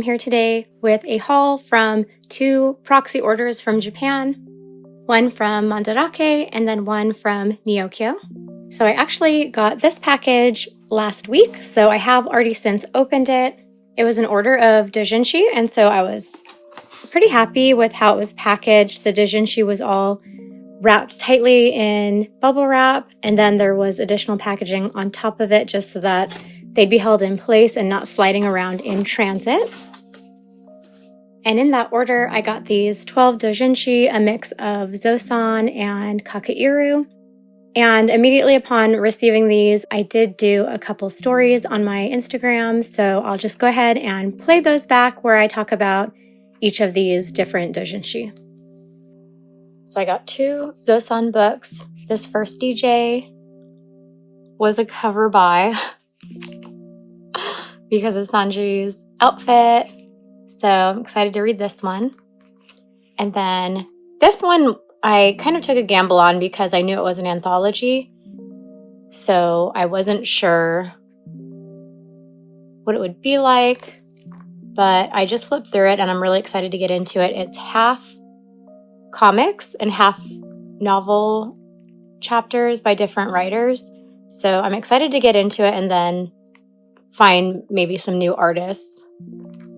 I'm here today with a haul from 2 proxy orders from Japan, one from Mandarake and then one from Neokyo. So I actually got this package last week, so I have already since opened it. It was an order of doujinshi, and so I was pretty happy with how it was packaged. The doujinshi was all wrapped tightly in bubble wrap, and then there was additional packaging on top of it just so that they'd be held in place and not sliding around in transit. And in that order, I got these 12 doujinshi, a mix of ZoSan and KakaIru. And immediately upon receiving these, I did do a couple stories on my Instagram, so I'll just go ahead and play those back where I talk about each of these different doujinshi. So I got 2 ZoSan books. This first DJ was a cover buy because of Sanji's outfit. So I'm excited to read this one. And then this one I kind of took a gamble on because I knew it was an anthology. So I wasn't sure what it would be like, but I just flipped through it and I'm really excited to get into it. It's half comics and half novel chapters by different writers. So I'm excited to get into it and then find maybe some new artists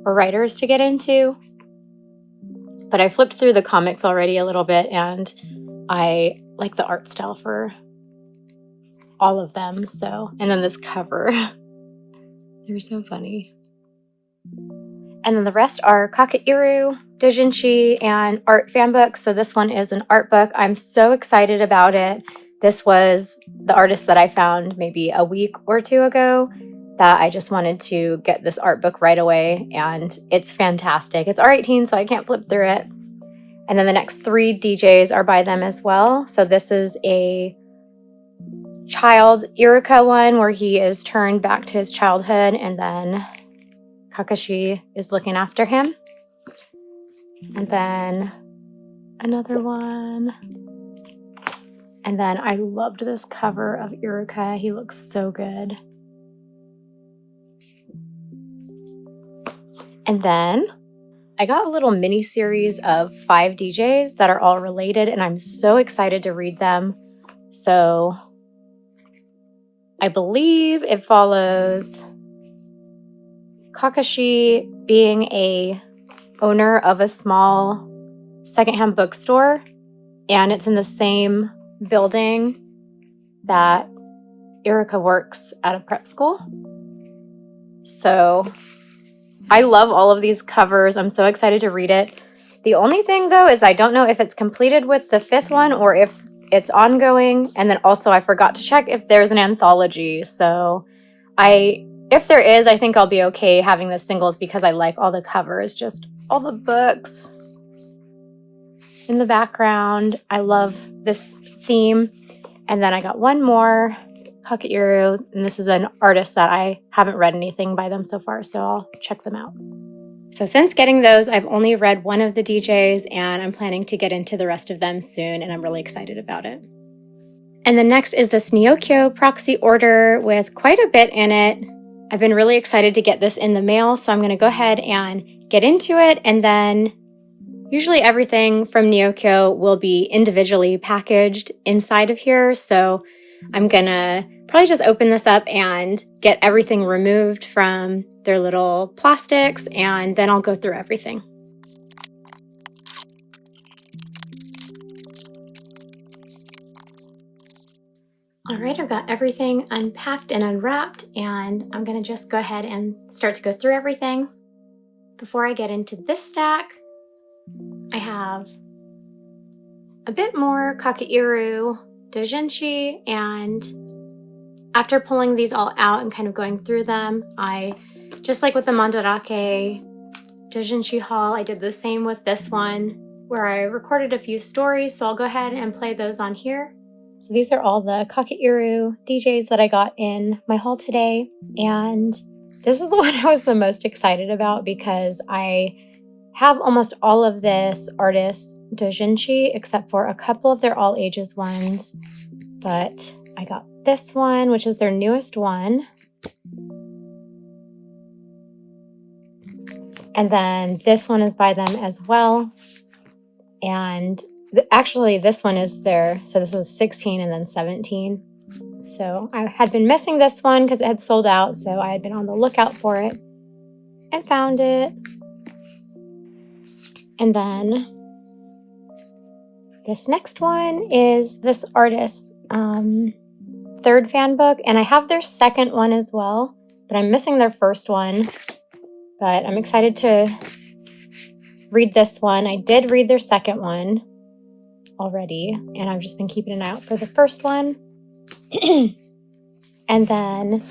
or writers to get into. But I flipped through the comics already a little bit and I like the art style for all of them. So, and then this cover, they're so funny. And then the rest are KakaIru, doujinshi, and art fanbooks. So this one is an art book. I'm so excited about it. This was the artist that I found maybe a week or 2 ago that I just wanted to get this art book right away, and it's fantastic. It's R18, so I can't flip through it. And then the next 3 DJs are by them as well. So this is a child Iruka one where he is turned back to his childhood, and then Kakashi is looking after him. And then another one. And then I loved this cover of Iruka. He looks so good. And then I got a little mini series of 5 DJs that are all related, and I'm so excited to read them. So I believe it follows Kakashi being a owner of a small secondhand bookstore, and it's in the same building that Iruka works at a prep school. So I love all of these covers. I'm so excited to read it. The only thing, though, is I don't know if it's completed with the 5th one or if it's ongoing. And then also I forgot to check if there's an anthology. So if there is, I think I'll be okay having the singles because I like all the covers, just all the books in the background. I love this theme. And then I got one more, KakaIru, and this is an artist that I haven't read anything by them so far, so I'll check them out. So since getting those, I've only read one of the DJs, and I'm planning to get into the rest of them soon, and I'm really excited about it. And the next is this Neokyo proxy order with quite a bit in it. I've been really excited to get this in the mail, so I'm going to go ahead and get into it, and then usually everything from Neokyo will be individually packaged inside of here, so I'm gonna probably just open this up and get everything removed from their little plastics, and then I'll go through everything. All right, I've got everything unpacked and unwrapped, and I'm gonna just go ahead and start to go through everything. Before I get into this stack, I have a bit more KakaIru doujinshi, and after pulling these all out and kind of going through them, I, just like with the Mandarake doujinshi haul, I did the same with this one where I recorded a few stories, so I'll go ahead and play those on here. So these are all the KakaIru DJs that I got in my haul today, and this is the one I was the most excited about because I have almost all of this artist's doujinshi except for a couple of their all ages ones, but I got this one, which is their newest one. And then this one is by them as well. And actually, this one is there. So this was 16 and then 17. So I had been missing this one because it had sold out. So I had been on the lookout for it and found it. And then this next one is this artist's third fan book. And I have their second one as well, but I'm missing their first one. But I'm excited to read this one. I did read their second one already, and I've just been keeping an eye out for the first one. And then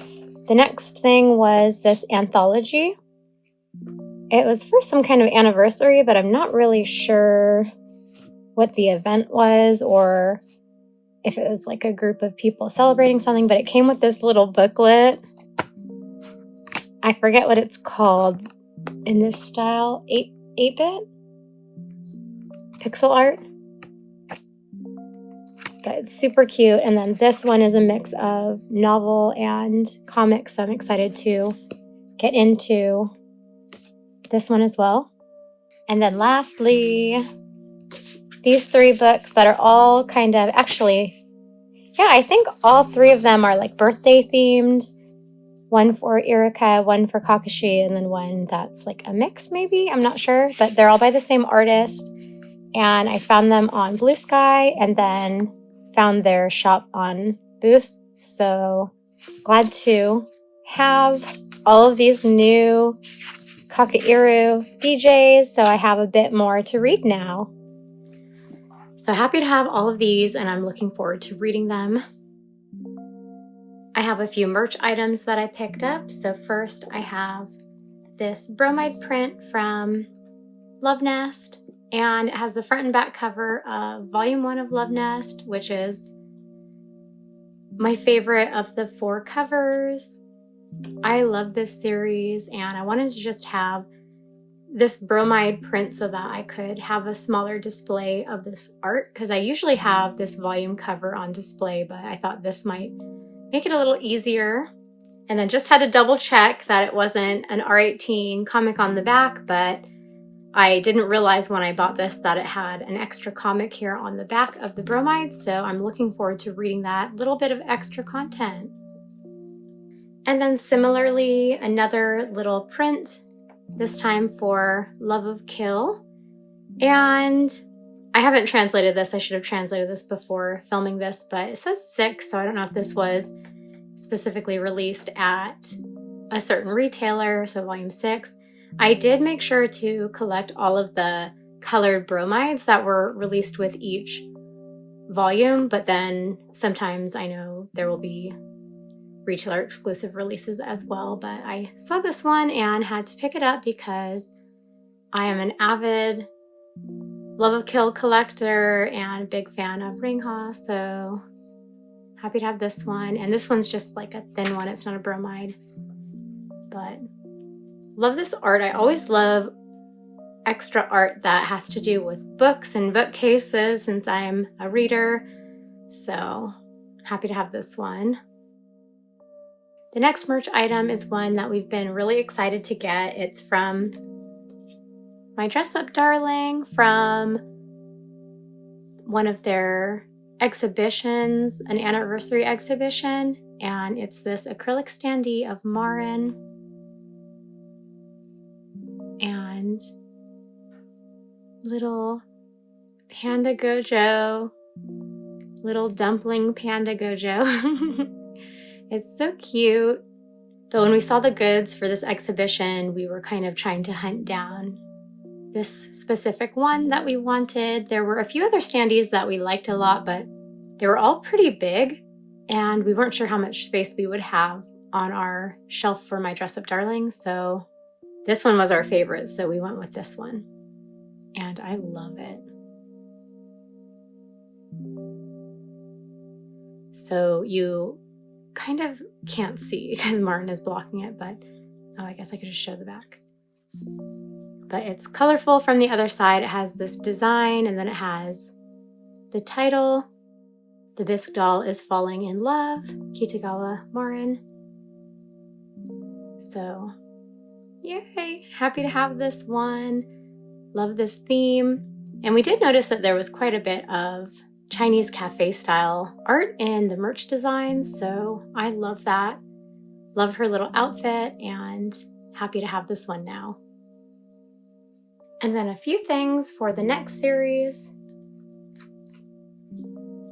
the next thing was this anthology. It was for some kind of anniversary, but I'm not really sure what the event was or if it was like a group of people celebrating something, but it came with this little booklet. I forget what it's called in this style. 8-bit? Pixel art? But it's super cute. And then this one is a mix of novel and comics, so I'm excited to get into this one as well. And then lastly, these 3 books that are all kind of, actually, yeah, I think all 3 of them are like birthday themed. One for Iruka, one for Kakashi, and then one that's like a mix maybe. I'm not sure, but they're all by the same artist. And I found them on Blue Sky and then found their shop on Booth. So glad to have all of these new KakaIru DJs. So I have a bit more to read now. So happy to have all of these, and I'm looking forward to reading them. I have a few merch items that I picked up. So first I have this bromide print from Love Nest, and it has the front and back cover of Volume 1 of Love Nest, which is my favorite of the 4 covers. I love this series, and I wanted to just have this bromide print so that I could have a smaller display of this art, because I usually have this volume cover on display, but I thought this might make it a little easier. And then just had to double check that it wasn't an R18 comic on the back, but I didn't realize when I bought this that it had an extra comic here on the back of the bromide, so I'm looking forward to reading that little bit of extra content. And then similarly, another little print, this time for Love of Kill. And I haven't translated this. I should have translated this before filming this, but it says 6, so I don't know if this was specifically released at a certain retailer, so volume 6. I did make sure to collect all of the colored bromides that were released with each volume, but then sometimes I know there will be retailer exclusive releases as well, but I saw this one and had to pick it up because I am an avid Love of Kill collector and a big fan of Ringha, so happy to have this one. And this one's just like a thin one, it's not a bromide, but love this art. I always love extra art that has to do with books and bookcases since I'm a reader, so happy to have this one. The next merch item is one that we've been really excited to get. It's from my Dress Up Darling from one of their exhibitions, an anniversary exhibition, and it's this acrylic standee of Marin and little Panda Gojo, little dumpling Panda Gojo. It's so cute. But when we saw the goods for this exhibition, we were kind of trying to hunt down this specific one that we wanted. There were a few other standees that we liked a lot, but they were all pretty big, and we weren't sure how much space we would have on our shelf for my Dress Up Darling, so this one was our favorite, so we went with this one. And I love it. So you kind of can't see because Martin is blocking it, but oh, I guess I could just show the back. But it's colorful from the other side. It has this design, and then it has the title. The bisque doll is falling in love, Kitagawa Marin. So Yay! Happy to have this one. Love this theme. And we did notice that there was quite a bit of Chinese cafe style art in the merch designs, so I love that. Love her little outfit and happy to have this one now. And then a few things for the next series.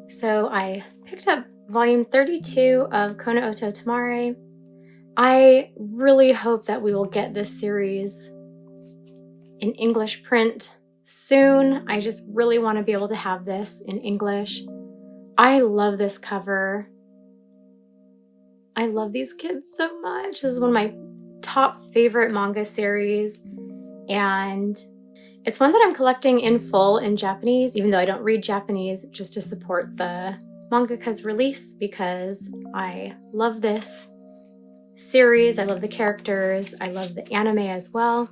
So I picked up volume 32 of Kono Oto Tomare. I really hope that we will get this series in English print soon. I just really want to be able to have this in English. I love this cover. I love these kids so much. This is one of my top favorite manga series, and it's one that I'm collecting in full in Japanese, even though I don't read Japanese, just to support the mangaka's release because I love this series. I love the characters. I love the anime as well.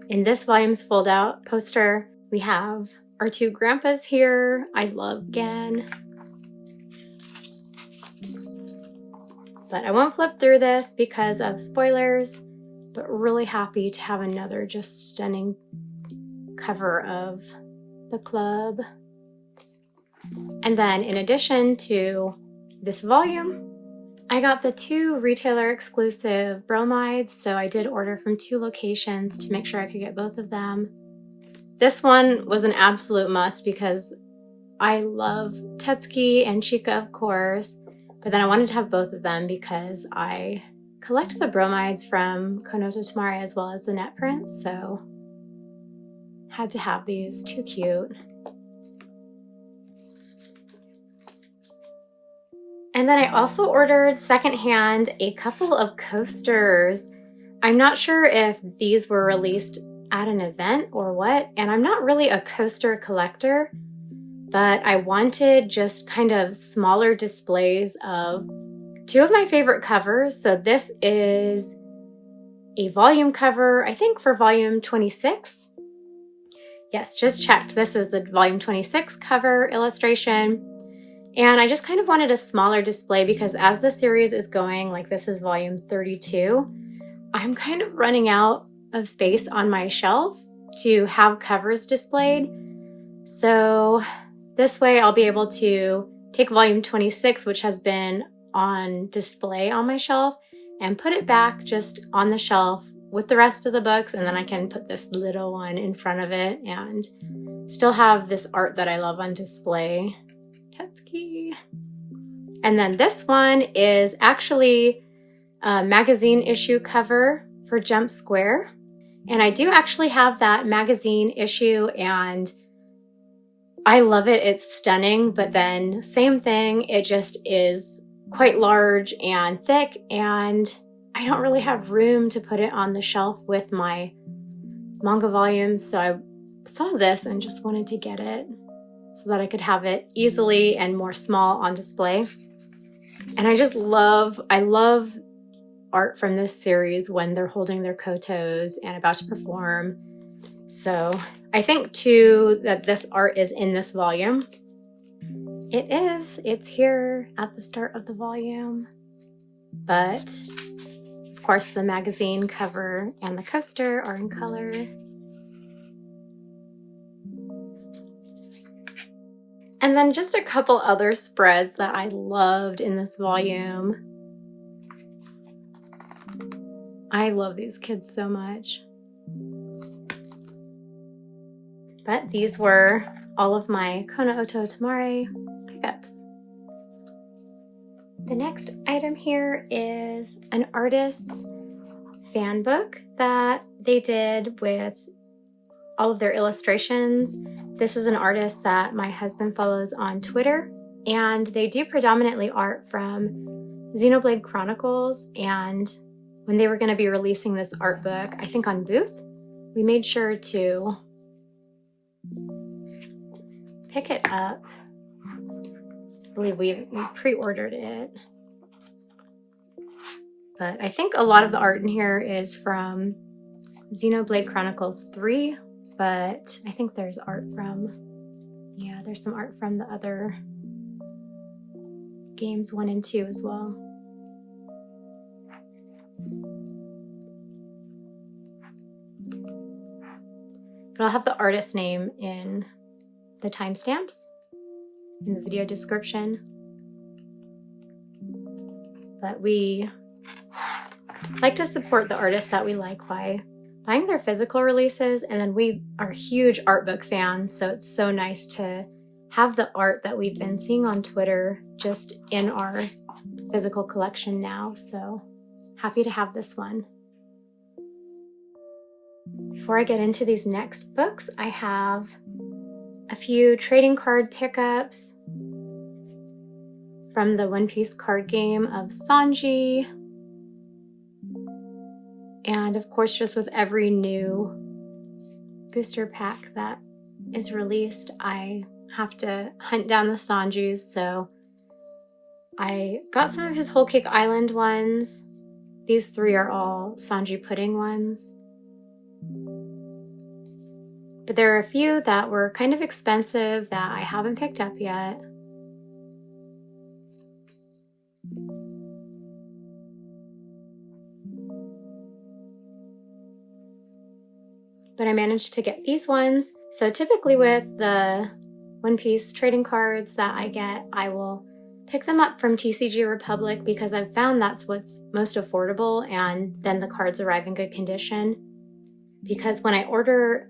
In this volume's fold-out poster, we have our two grandpas here. I love Gen. But I won't flip through this because of spoilers, but really happy to have another just stunning cover of the club. And then in addition to this volume, I got the two retailer exclusive bromides, so I did order from 2 locations to make sure I could get both of them. This one was an absolute must because I love Tetsuki and Chika, of course, but then I wanted to have both of them because I collect the bromides from Kono Oto Tomare as well as the net prints, so had to have these. Too cute. And then I also ordered secondhand a couple of coasters. I'm not sure if these were released at an event or what, and I'm not really a coaster collector, but I wanted just kind of smaller displays of 2 of my favorite covers. So this is a volume cover, I think for volume 26. Yes, just checked. This is the volume 26 cover illustration. And I just kind of wanted a smaller display because as the series is going, like this is volume 32, I'm kind of running out of space on my shelf to have covers displayed. So this way I'll be able to take volume 26, which has been on display on my shelf, and put it back just on the shelf with the rest of the books, and then I can put this little one in front of it and still have this art that I love on display. Tetsuki. And then this one is actually a magazine issue cover for Jump Square. And I do actually have that magazine issue and I love it. It's stunning, but then same thing, it just is quite large and thick and I don't really have room to put it on the shelf with my manga volumes. So I saw this and just wanted to get it so that I could have it easily and more small on display. And I love art from this series when they're holding their kotos and about to perform. So I think too that this art is in this volume. It is. It's here at the start of the volume. But of course the magazine cover and the coaster are in color. And then just a couple other spreads that I loved in this volume. I love these kids so much. But these were all of my Kono Oto Tomare pickups. The next item here is an artist's fan book that they did with all of their illustrations. This is an artist that my husband follows on Twitter, and they do predominantly art from Xenoblade Chronicles. And when they were going to be releasing this art book, I think on Booth, we made sure to pick it up. I believe we pre-ordered it. But I think a lot of the art in here is from Xenoblade Chronicles 3, but I think there's art from, there's some art from the other games 1 and 2 as well. but I'll have the artist name in the timestamps in the video description. But we like to support the artists that we like by buying their physical releases, and then we are huge art book fans, so it's so nice to have the art that we've been seeing on Twitter just in our physical collection now, so happy to have this one. Before I get into these next books, I have a few trading card pickups from the One Piece card game of Sanji. And of course, just with every new booster pack that is released, I have to hunt down the Sanjis. So I got some of his Whole Cake Island ones. These three are all Sanji pudding ones. But there are a few that were kind of expensive that I haven't picked up yet. But I managed to get these ones. So typically with the One Piece trading cards that I get, I will pick them up from TCG Republic because I've found that's what's most affordable, and then the cards arrive in good condition. Because when I order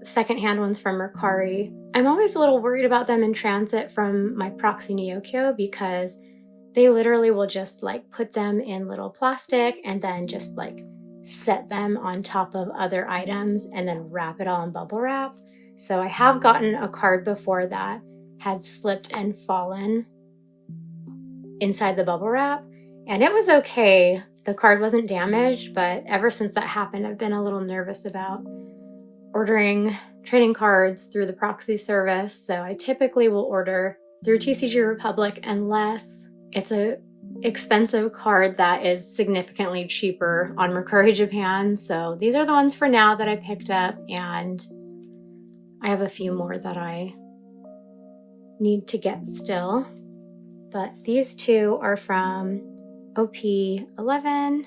secondhand ones from Mercari, I'm always a little worried about them in transit from my proxy Neokyo because they literally will just like put them in little plastic and then just like set them on top of other items and then wrap it all in bubble wrap. So I have gotten a card before that had slipped and fallen inside the bubble wrap, and it was okay. The card wasn't damaged, but ever since that happened, I've been a little nervous about ordering trading cards through the proxy service. So I typically will order through TCG Republic unless it's a expensive card that is significantly cheaper on Mercari Japan. So these are the ones for now that I picked up, and I have a few more that I need to get still. But these two are from OP11,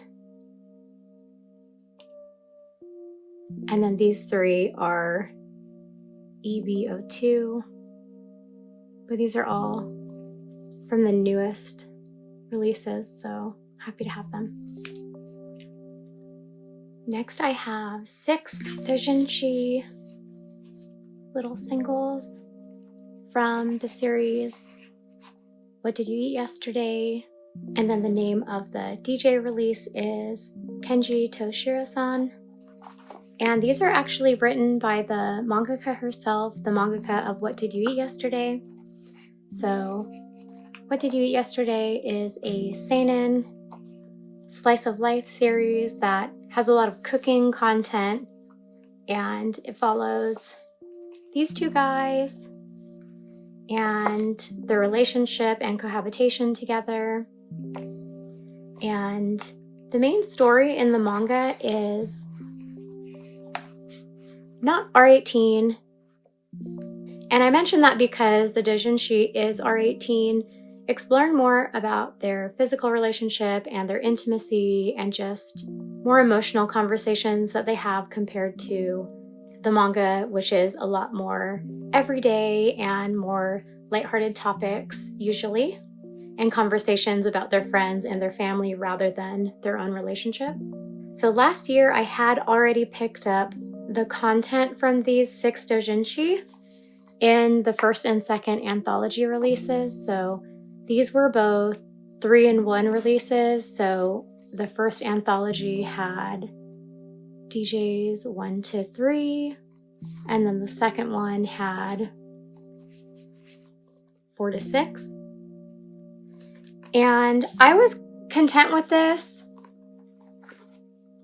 and then these three are EB02, but these are all from the newest releases, so happy to have them. Next I have 6 doujinshi little singles from the series What Did You Eat Yesterday? And then the name of the DJ release is Kenji to Shiro-san. And these are actually written by the mangaka herself, the mangaka of What Did You Eat Yesterday? So What Did You Eat Yesterday is a seinen slice of life series that has a lot of cooking content, and it follows these two guys and their relationship and cohabitation together. And the main story in the manga is not R18. And I mention that because the doujinshi is R18, exploring more about their physical relationship and their intimacy and just more emotional conversations that they have compared to the manga, which is a lot more everyday and more lighthearted topics usually, and conversations about their friends and their family rather than their own relationship. So last year I had already picked up the content from these 6 doujinshi in the first and second anthology releases. So these were both 3-in-1 releases. So the first anthology had DJs 1 to 3, and then the second one had 4 to 6. And I was content with this,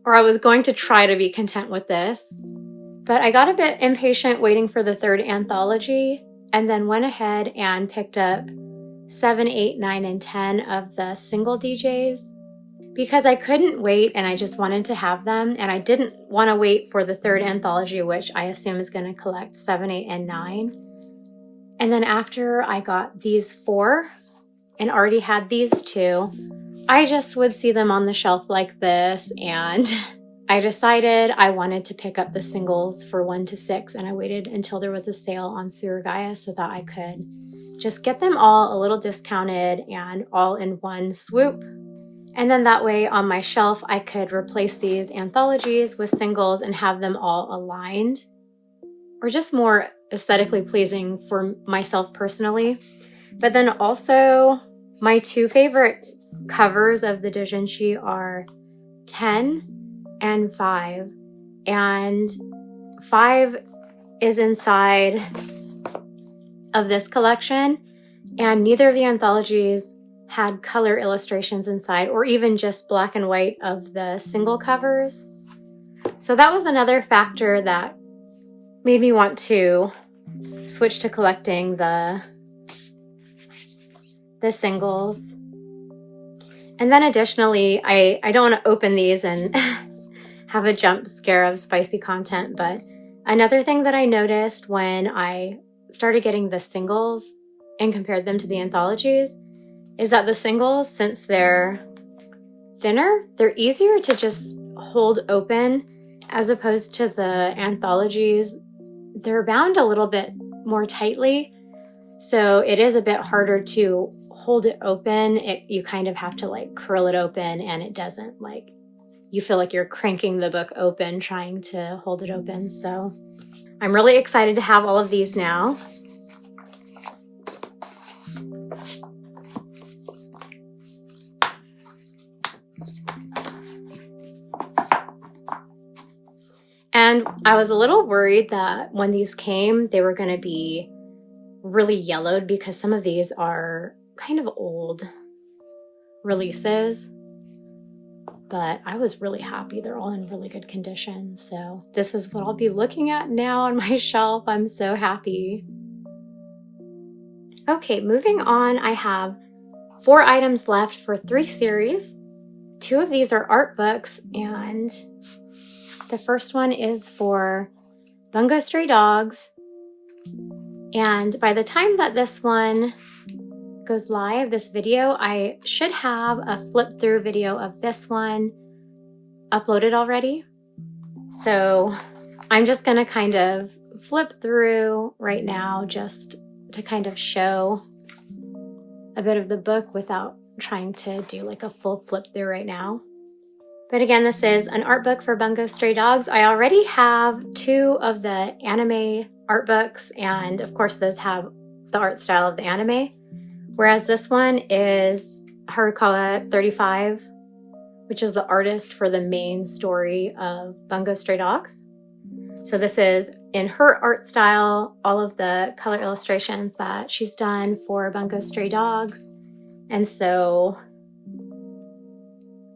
or I was going to try to be content with this, but I got a bit impatient waiting for the 3rd anthology, and then went ahead and picked up 7, 8, 9, and 10 of the single DJs because I couldn't wait and I just wanted to have them, and I didn't want to wait for the 3rd anthology, which I assume is going to collect 7, 8, and 9. And then after I got these 4 and already had these 2, I just would see them on the shelf like this and I decided I wanted to pick up the singles for 1 to 6, and I waited until there was a sale on Surugaya so that I could just get them all a little discounted and all in one swoop. And then that way on my shelf, I could replace these anthologies with singles and have them all aligned, or just more aesthetically pleasing for myself personally. But then also my 2 favorite covers of the doujinshi are 10 and 5. And 5 is inside of this collection, and neither of the anthologies had color illustrations inside, or even just black and white of the single covers. So that was another factor that made me want to switch to collecting the singles. And then additionally, I don't want to open these and have a jump scare of spicy content, but another thing that I noticed when I started getting the singles and compared them to the anthologies is that the singles, since they're thinner, they're easier to just hold open, as opposed to the anthologies. They're bound a little bit more tightly, so it is a bit harder to hold it open. You kind of have to like curl it open, and it doesn't, like, you feel like you're cranking the book open trying to hold it open. So I'm really excited to have all of these now. And I was a little worried that when these came, they were going to be really yellowed, because some of these are kind of old releases. But I was really happy. They're all in really good condition. So this is what I'll be looking at now on my shelf. I'm so happy. Okay, moving on, I have 4 items left for 3 series. 2 of these are art books, and the first one is for Bungo Stray Dogs. And by the time that this one goes live, this video, I should have a flip through video of this one uploaded already. So I'm just gonna kind of flip through right now just to kind of show a bit of the book without trying to do like a full flip through right now. But again, this is an art book for Bungo Stray Dogs. I already have 2 of the anime art books, and of course those have the art style of the anime. Whereas this one is Harukawa 35, which is the artist for the main story of Bungo Stray Dogs. So this is in her art style, all of the color illustrations that she's done for Bungo Stray Dogs. And so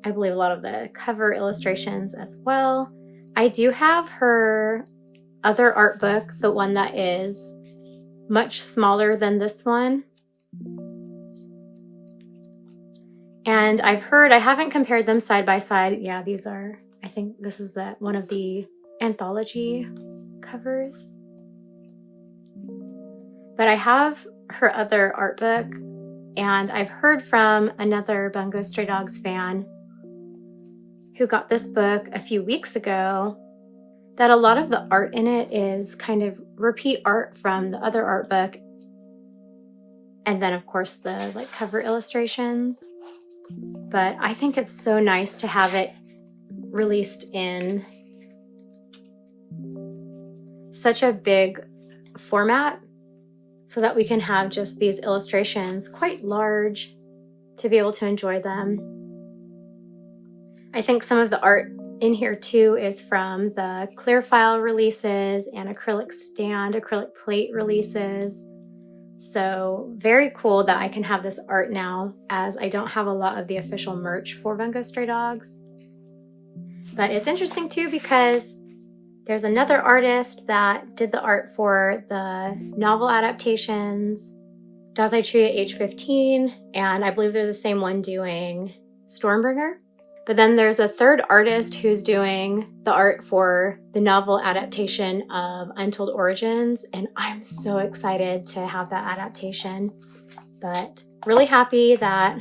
I believe a lot of the cover illustrations as well. I do have her other art book, the one that is much smaller than this one. And I've heard, I haven't compared them side by side. Yeah, these are, I think this is one of the anthology covers. But I have her other art book, and I've heard from another Bungo Stray Dogs fan who got this book a few weeks ago that a lot of the art in it is kind of repeat art from the other art book. And then of course the like cover illustrations. But I think it's so nice to have it released in such a big format so that we can have just these illustrations quite large to be able to enjoy them. I think some of the art in here too is from the clear file releases and acrylic plate releases. So very cool that I can have this art now, as I don't have a lot of the official merch for Bungo Stray Dogs. But it's interesting too because there's another artist that did the art for the novel adaptations, Dazai Chuya age 15, and I believe they're the same one doing Stormbringer. But then there's a third artist who's doing the art for the novel adaptation of Untold Origins, and I'm so excited to have that adaptation. But really happy that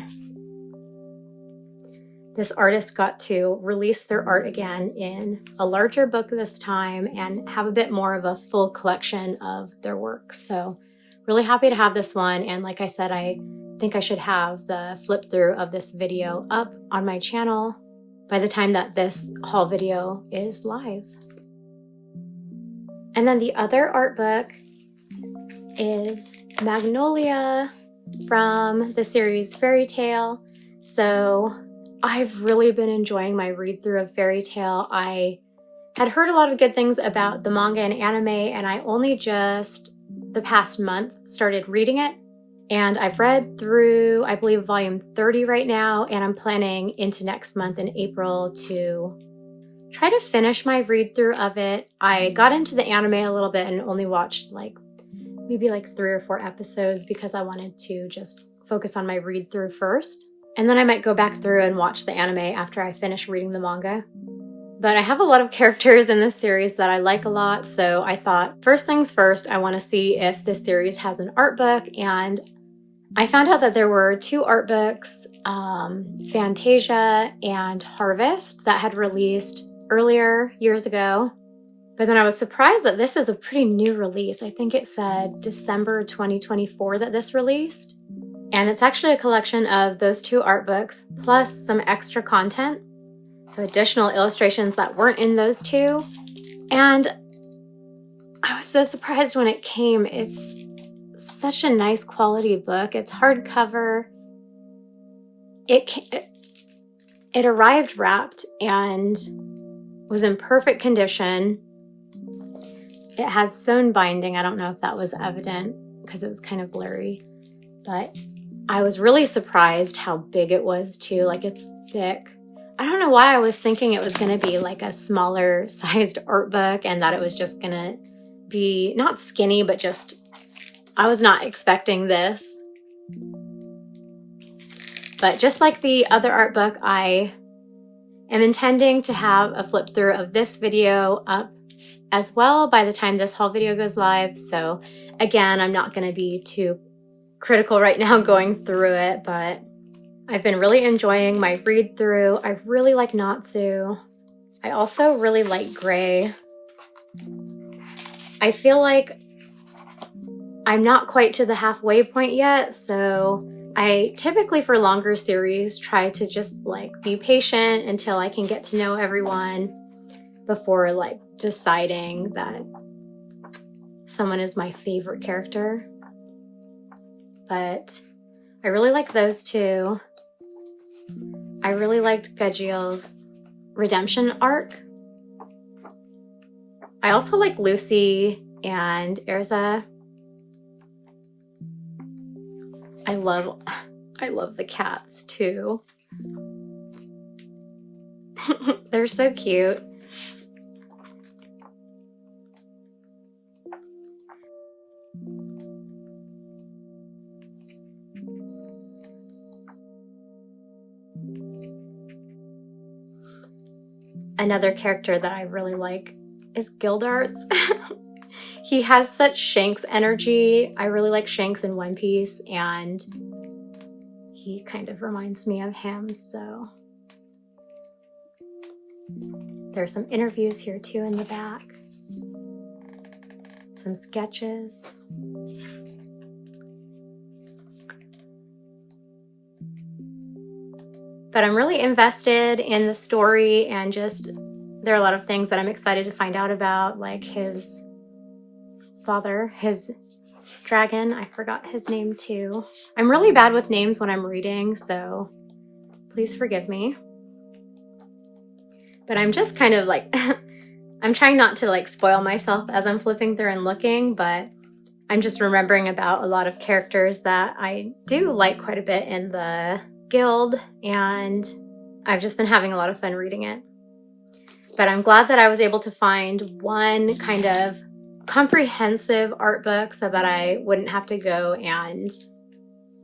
this artist got to release their art again in a larger book this time and have a bit more of a full collection of their works. So really happy to have this one. And like I said, I think I should have the flip through of this video up on my channel by the time that this haul video is live. And then the other art book is Magnolia from the series Fairy Tail. So I've really been enjoying my read through of Fairy Tail. I had heard a lot of good things about the manga and anime, and I only just the past month started reading it. And I've read through, I believe, volume 30 right now, and I'm planning into next month in April to try to finish my read through of it. I got into the anime a little bit and only watched maybe 3 or 4 episodes because I wanted to just focus on my read through first. And then I might go back through and watch the anime after I finish reading the manga. But I have a lot of characters in this series that I like a lot, so I thought, first things first, I want to see if this series has an art book, and I found out that there were 2 art books, Fantasia and Harvest, that had released earlier years ago. But then I was surprised that this is a pretty new release. I think it said December 2024 that this released. And it's actually a collection of those 2 art books, plus some extra content. So additional illustrations that weren't in those 2. And I was so surprised when it came. It's such a nice quality book. It's hardcover. It arrived wrapped and was in perfect condition. It has sewn binding. I don't know if that was evident because it was kind of blurry, but I was really surprised how big it was too. It's thick. I don't know why I was thinking it was going to be a smaller sized art book and that it was just going to be not skinny, but just, I was not expecting this. But just like the other art book, I am intending to have a flip through of this video up as well by the time this haul video goes live. So again, I'm not going to be too critical right now going through it, but I've been really enjoying my read through. I really like Natsu. I also really like Gray. I feel like I'm not quite to the halfway point yet, so I typically for longer series try to just be patient until I can get to know everyone before deciding that someone is my favorite character. But I really like those 2. I really liked Gajiel's redemption arc. I also like Lucy and Erza. I love the cats too. They're so cute. Another character that I really like is Gildarts. He has such Shanks energy. I really like Shanks in One Piece, and he kind of reminds me of him, so. There's some interviews here too in the back. Some sketches. But I'm really invested in the story, and just there are a lot of things that I'm excited to find out about, like his father, his dragon. I forgot his name too. I'm really bad with names when I'm reading, so please forgive me. But I'm just kind of I'm trying not to spoil myself as I'm flipping through and looking, but I'm just remembering about a lot of characters that I do like quite a bit in the guild, and I've just been having a lot of fun reading it. But I'm glad that I was able to find one kind of comprehensive art book so that I wouldn't have to go and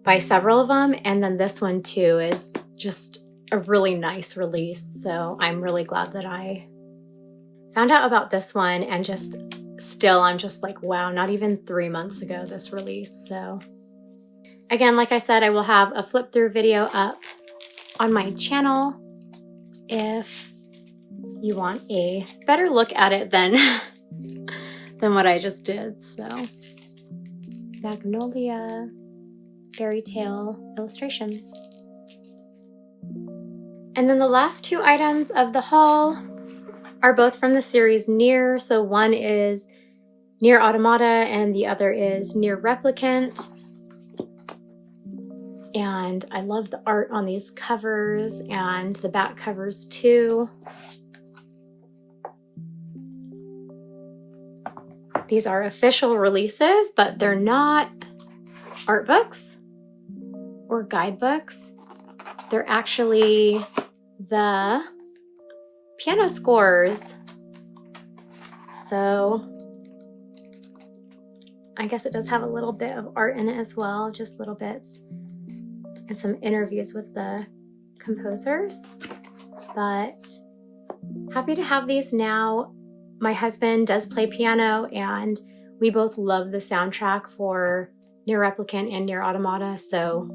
buy several of them. And then this one too is just a really nice release. So I'm really glad that I found out about this one, and just still I'm just wow, not even 3 months ago this release. So again, like I said, I will have a flip through video up on my channel if you want a better look at it than, than what I just did. So, Magnolia fairy tale illustrations. And then the last two items of the haul are both from the series Nier. So one is Nier Automata and the other is Nier Replicant. And I love the art on these covers and the back covers too. These are official releases, but they're not art books or guidebooks. They're actually the piano scores. So I guess it does have a little bit of art in it as well, just little bits, and some interviews with the composers. But happy to have these now. My husband does play piano, and we both love the soundtrack for Nier Replicant and Nier Automata, so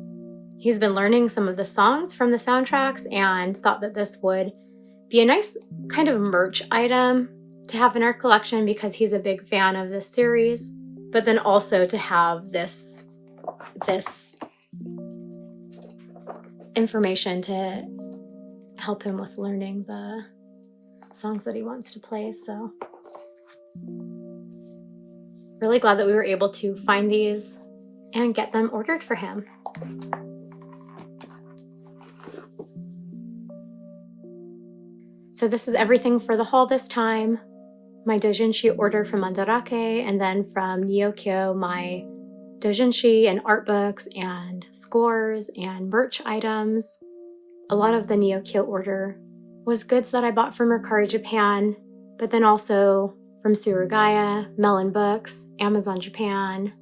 he's been learning some of the songs from the soundtracks and thought that this would be a nice kind of merch item to have in our collection because he's a big fan of this series, but then also to have this information to help him with learning the songs that he wants to play. So really glad that we were able to find these and get them ordered for him. So this is everything for the haul this time. My doujinshi order from Mandarake, and then from Neokyo, my doujinshi and art books and scores and merch items. A lot of the Neokyo order was goods that I bought from Mercari Japan, but then also from Surugaya, Melon Books, Amazon Japan.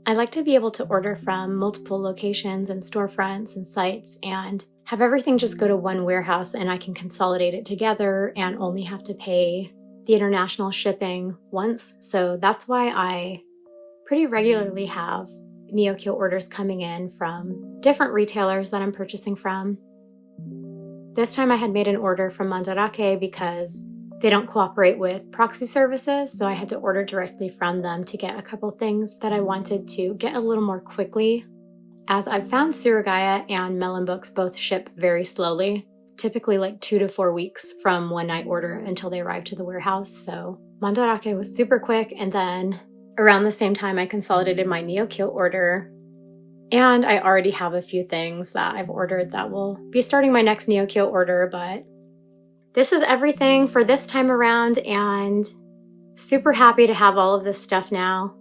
I like to be able to order from multiple locations and storefronts and sites and have everything just go to one warehouse, and I can consolidate it together and only have to pay the international shipping once. So that's why I pretty regularly have Neokyo orders coming in from different retailers that I'm purchasing from. This time I had made an order from Mandarake because they don't cooperate with proxy services, so I had to order directly from them to get a couple things that I wanted to get a little more quickly, as I've found Surugaya and Melon Books both ship very slowly, typically like 2 to 4 weeks from when I order until they arrive to the warehouse. So Mandarake was super quick, and then around the same time I consolidated my Neokyo order, and I already have a few things that I've ordered that will be starting my next Neokyo order, but this is everything for this time around, and super happy to have all of this stuff now.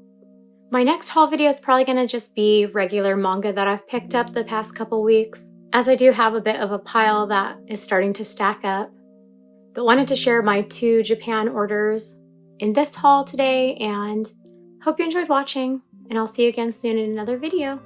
My next haul video is probably going to just be regular manga that I've picked up the past couple weeks, as I do have a bit of a pile that is starting to stack up. But wanted to share my 2 Japan orders in this haul today, and hope you enjoyed watching, and I'll see you again soon in another video.